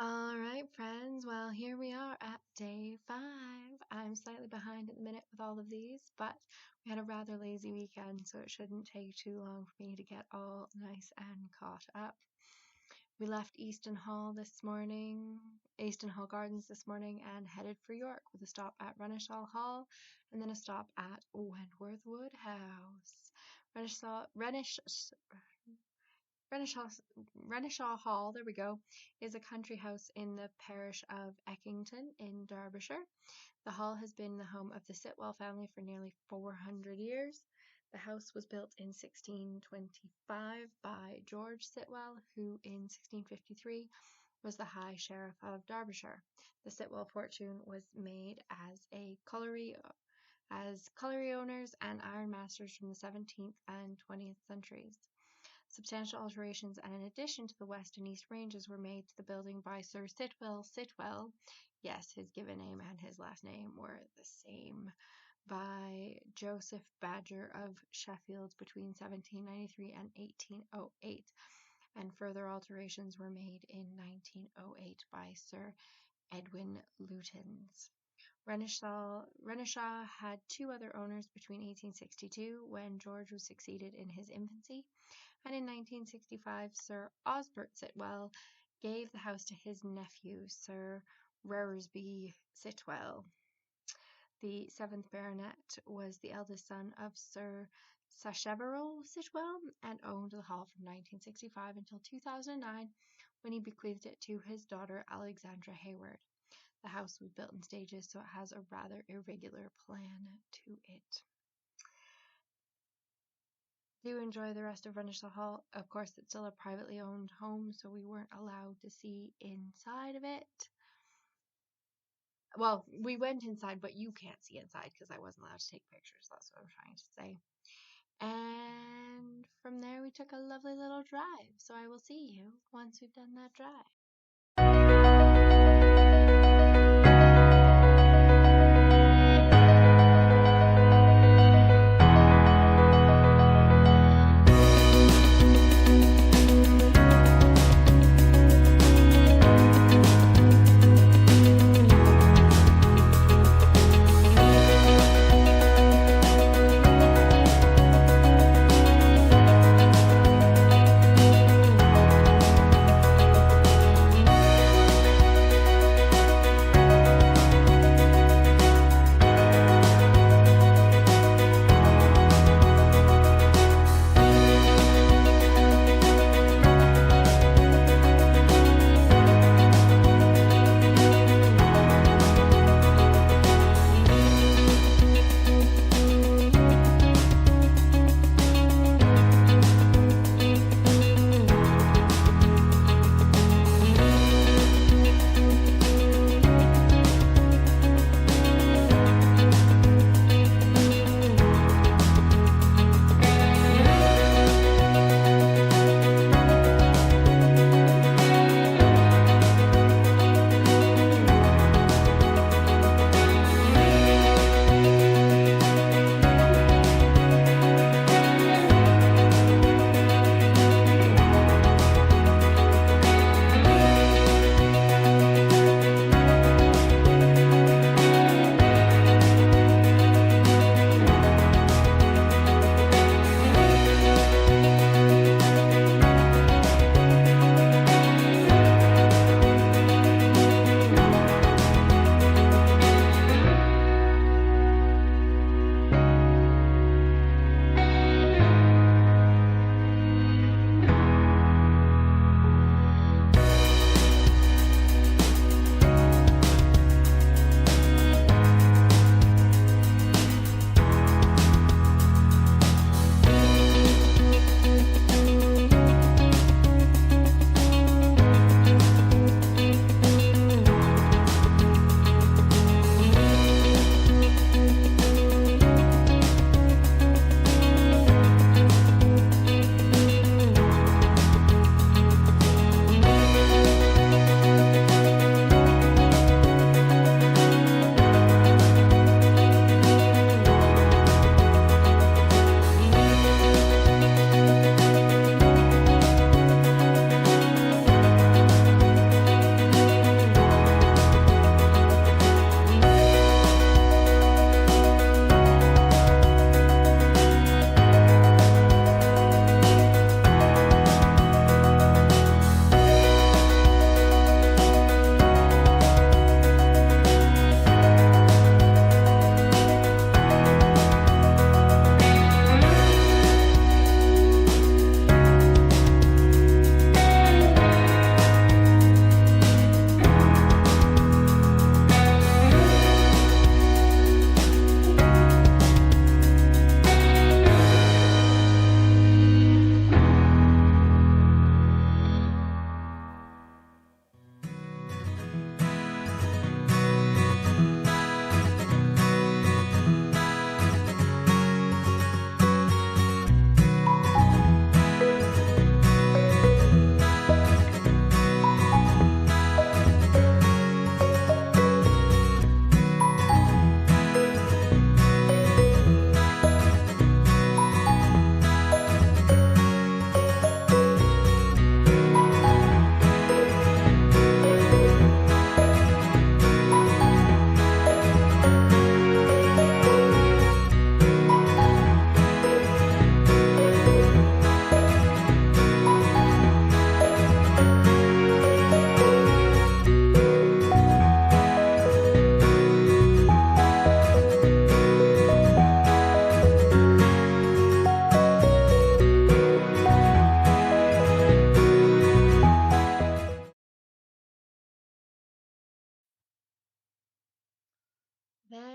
All right, friends. Well, here we are at day 5. I'm slightly behind at the minute with all of these, but we had a rather lazy weekend, so it shouldn't take too long for me to get all nice and caught up. We left Easton Hall Gardens this morning, and headed for York with a stop at Renishaw Hall and then a stop at Wentworth Woodhouse. Renishaw Hall, there we go, is a country house in the parish of Eckington in Derbyshire. The hall has been the home of the Sitwell family for nearly 400 years. The house was built in 1625 by George Sitwell, who in 1653 was the High Sheriff of Derbyshire. The Sitwell fortune was made as colliery owners and ironmasters from the 17th and 20th centuries. Substantial alterations and an addition to the west and east ranges were made to the building by Sir Sitwell. Yes, his given name and his last name were the same. By Joseph Badger of Sheffield between 1793 and 1808, and further alterations were made in 1908 by Sir Edwin Lutyens. Renishaw had 2 other owners between 1862, when George was succeeded in his infancy, and in 1965 Sir Osbert Sitwell gave the house to his nephew, Sir Reresby Sitwell. The 7th Baronet was the eldest son of Sir Sacheverell Sitwell and owned the hall from 1965 until 2009, when he bequeathed it to his daughter Alexandra Hayward. The house was built in stages, so it has a rather irregular plan to it. Do enjoy the rest of Renishaw Hall. Of course, it's still a privately owned home, so we weren't allowed to see inside of it. Well, we went inside, but you can't see inside because I wasn't allowed to take pictures. That's what I'm trying to say. And from there, we took a lovely little drive. So I will see you once we've done that drive.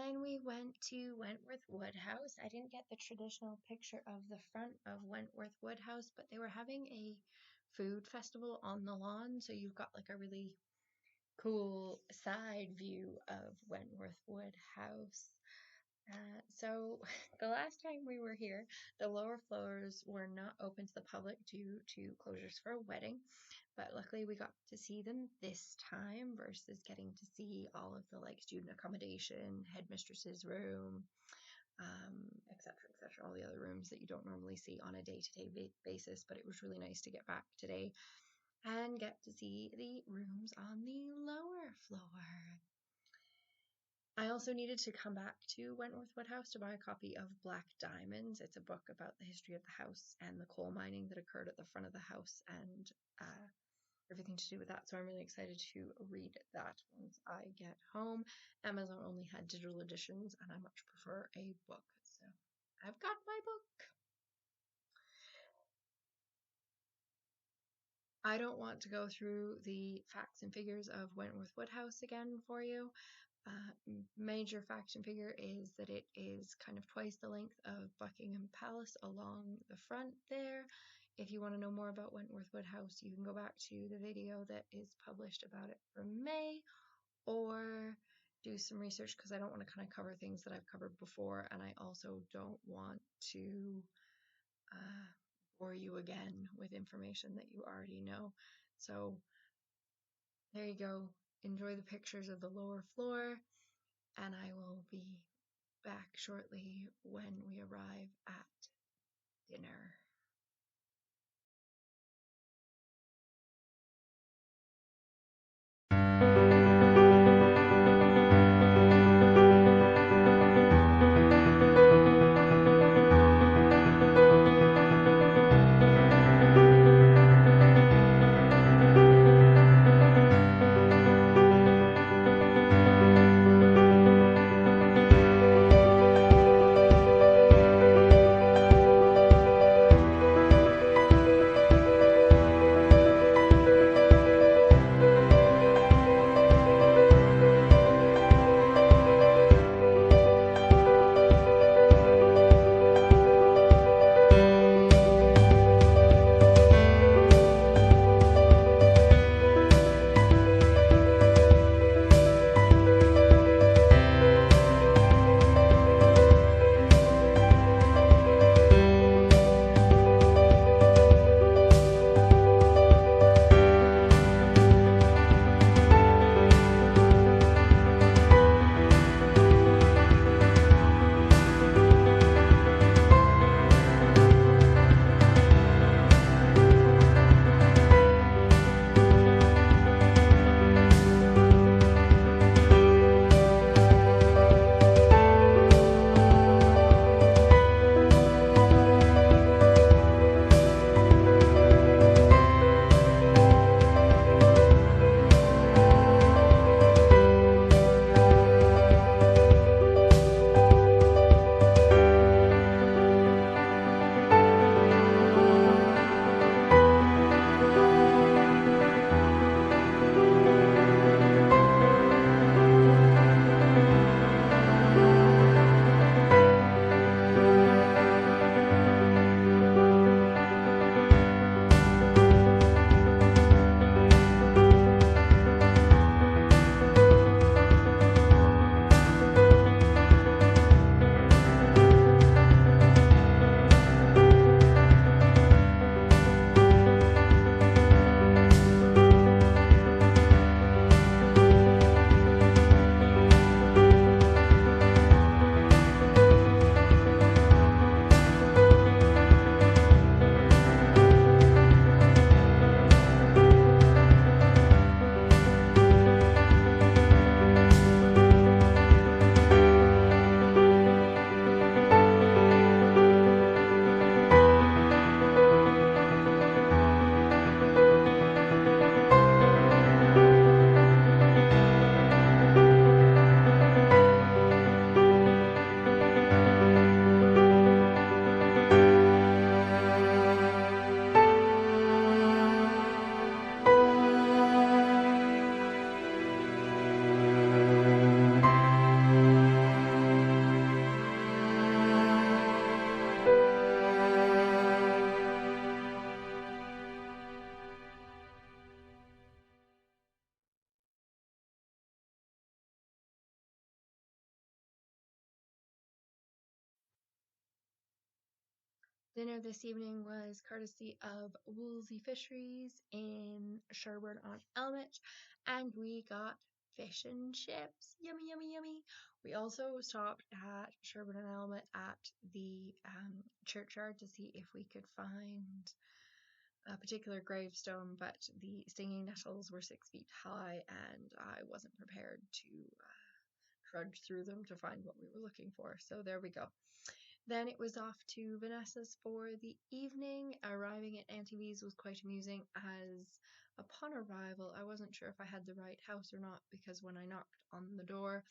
Then we went to Wentworth Woodhouse. I didn't get the traditional picture of the front of Wentworth Woodhouse, but they were having a food festival on the lawn, so you've got like a really cool side view of Wentworth Woodhouse. So the last time we were here, the lower floors were not open to the public due to closures for a wedding, but luckily we got to see them this time versus getting to see all of the like student accommodation, headmistress's room, etc., all the other rooms that you don't normally see on a day-to-day basis. But it was really nice to get back today and get to see the rooms on the lower floor. I also needed to come back to Wentworth Woodhouse to buy a copy of Black Diamonds. It's a book about the history of the house and the coal mining that occurred at the front of the house and everything to do with that. So I'm really excited to read that once I get home. Amazon only had digital editions and I much prefer a book. So I've got my book. I don't want to go through the facts and figures of Wentworth Woodhouse again for you. Major fact and figure is that it is kind of twice the length of Buckingham Palace along the front there. If you want to know more about Wentworth Woodhouse, you can go back to the video that is published about it from May, or do some research because I don't want to kind of cover things that I've covered before, and I also don't want to bore you again with information that you already know. So there you go. Enjoy the pictures of the lower floor, and I will be back shortly when we arrive at dinner. Dinner this evening was courtesy of Woolsey Fisheries in Sherburne-on-Elmet, and we got fish and chips. Yummy, yummy, yummy. We also stopped at Sherburne-on-Elmet at the churchyard to see if we could find a particular gravestone, but the stinging nettles were 6 feet high, and I wasn't prepared to trudge through them to find what we were looking for. So there we go. Then it was off to Vanessa's for the evening. Arriving at Auntie V's was quite amusing, as upon arrival I wasn't sure if I had the right house or not, because when I knocked on the door,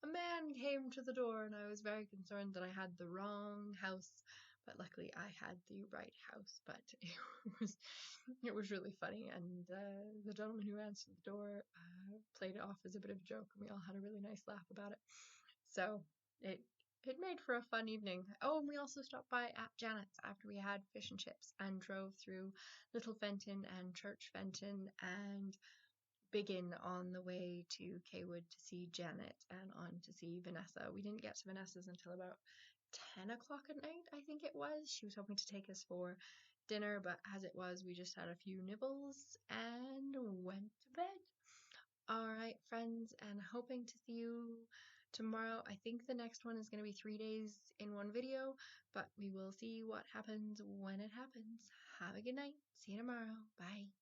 a man came to the door and I was very concerned that I had the wrong house, but luckily I had the right house. But it was really funny, and the gentleman who answered the door played it off as a bit of a joke, and we all had a really nice laugh about it. So it made for a fun evening. Oh, and we also stopped by at Janet's after we had fish and chips and drove through Little Fenton and Church Fenton and Biggin on the way to Kaywood to see Janet and on to see Vanessa. We didn't get to Vanessa's until about 10 o'clock at night, I think it was. She was hoping to take us for dinner, but as it was, we just had a few nibbles and went to bed. Alright, friends, and hoping to see you tomorrow. I think the next one is going to be 3 days in one video, but we will see what happens when it happens. Have a good night. See you tomorrow. Bye.